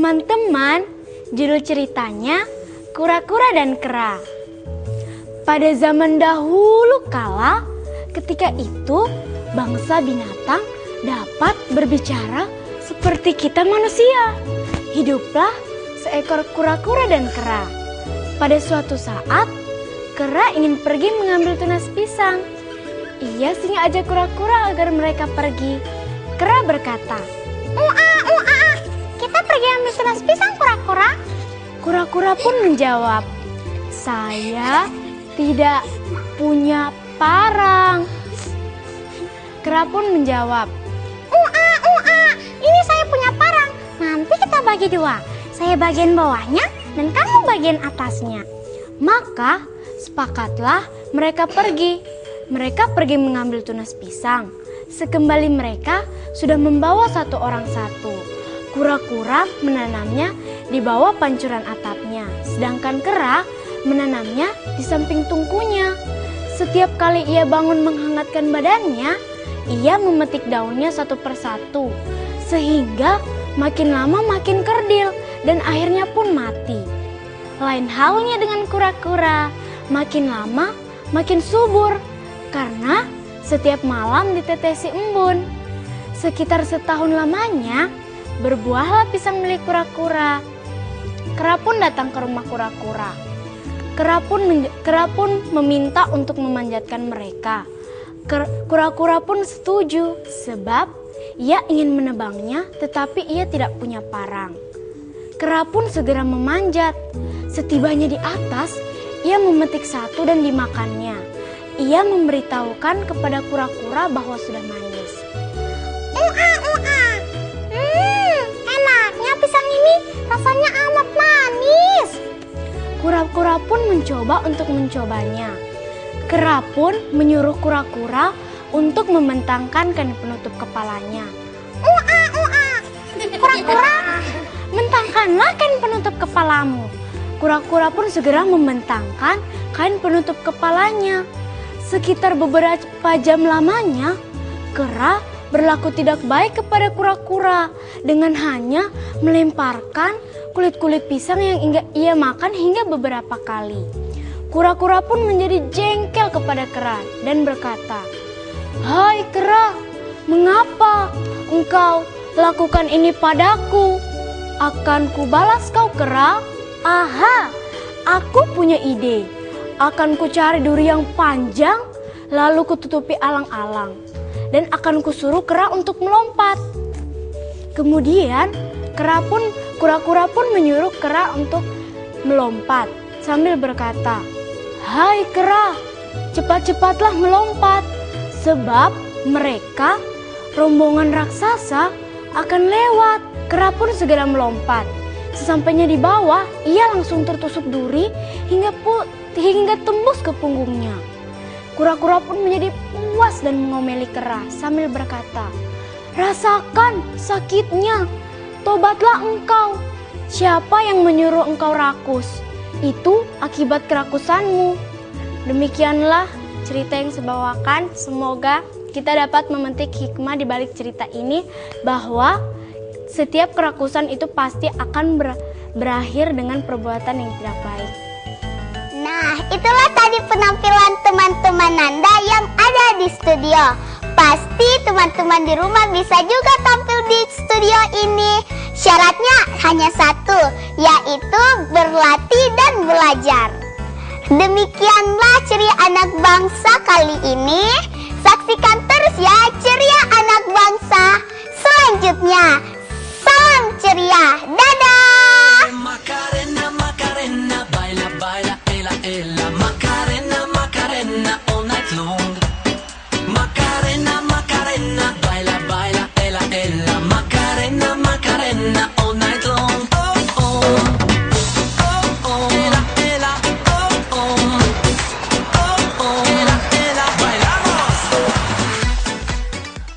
Teman-teman, judul ceritanya Kura-kura dan Kera. Pada zaman dahulu kala, ketika itu bangsa binatang dapat berbicara seperti kita manusia. Hiduplah seekor kura-kura dan kera. Pada suatu saat, kera ingin pergi mengambil tunas pisang. Ia singa ajak kura-kura agar mereka pergi. Kera berkata, Kita pergi ambil tunas pisang, kura-kura. Kura-kura pun menjawab, saya tidak punya parang. Kera pun menjawab, Ini saya punya parang. Nanti kita bagi dua. Saya bagian bawahnya dan kamu bagian atasnya. maka sepakatlah mereka pergi. Mereka pergi mengambil tunas pisang. Sekembali mereka sudah membawa satu orang satu. Kura-kura menanamnya di bawah pancuran atapnya, sedangkan kera menanamnya di samping tungkunya. Setiap kali ia bangun menghangatkan badannya, ia memetik daunnya satu persatu, sehingga makin lama makin kerdil dan akhirnya pun mati. Lain halnya dengan kura-kura, makin lama makin subur, karena setiap malam ditetesi embun. Sekitar setahun lamanya, berbuahlah pisang milik kura-kura. Kera pun datang ke rumah kura-kura. Kera pun meminta untuk memanjatkan mereka. Kura-kura pun setuju, sebab ia ingin menebangnya, tetapi ia tidak punya parang. Kera pun segera memanjat. Setibanya di atas, ia memetik satu dan dimakannya. Ia memberitahukan kepada kura-kura bahwa sudah manis. Enaknya pisang ini, rasanya amat manis. Kura-kura pun mencoba untuk mencobanya. Kera pun menyuruh kura-kura untuk membentangkan kain penutup kepalanya. Kura-kura, Bentangkanlah kain penutup kepalamu. Kura-kura pun segera membentangkan kain penutup kepalanya. Sekitar beberapa jam lamanya, kera berlaku tidak baik kepada kura-kura dengan hanya melemparkan kulit-kulit pisang yang ia makan hingga beberapa kali. Kura-kura pun menjadi jengkel kepada kera dan berkata, "Hai kera, mengapa engkau lakukan ini padaku? Akan kubalas kau kera? Aha, aku punya ide. Akan kucari duri yang panjang, lalu kututupi alang-alang, dan akan kusuruh kera untuk melompat." Kemudian kura-kura pun menyuruh kera untuk melompat sambil berkata, "Hai kera, cepat-cepatlah melompat, sebab mereka, rombongan raksasa, akan lewat." Kera pun segera melompat. Sesampainya di bawah, ia langsung tertusuk duri hingga tembus ke punggungnya. Kura-kura pun menjadi puas dan mengomeli kera sambil berkata, "Rasakan sakitnya, tobatlah engkau. Siapa yang menyuruh engkau rakus? Itu akibat kerakusanmu." Demikianlah cerita yang saya bawakan. Semoga kita dapat memetik hikmah di balik cerita ini, bahwa setiap kerakusan itu pasti akan berakhir dengan perbuatan yang tidak baik. Nah, itulah tadi penampilan teman-teman Nanda yang ada di studio. Pasti teman-teman di rumah bisa juga tampil di studio ini. Syaratnya hanya satu, yaitu berlatih dan belajar. Demikianlah Ceria Anak Bangsa kali ini. Saksikan terus ya Ceria Anak Bangsa selanjutnya. Salam ceria dan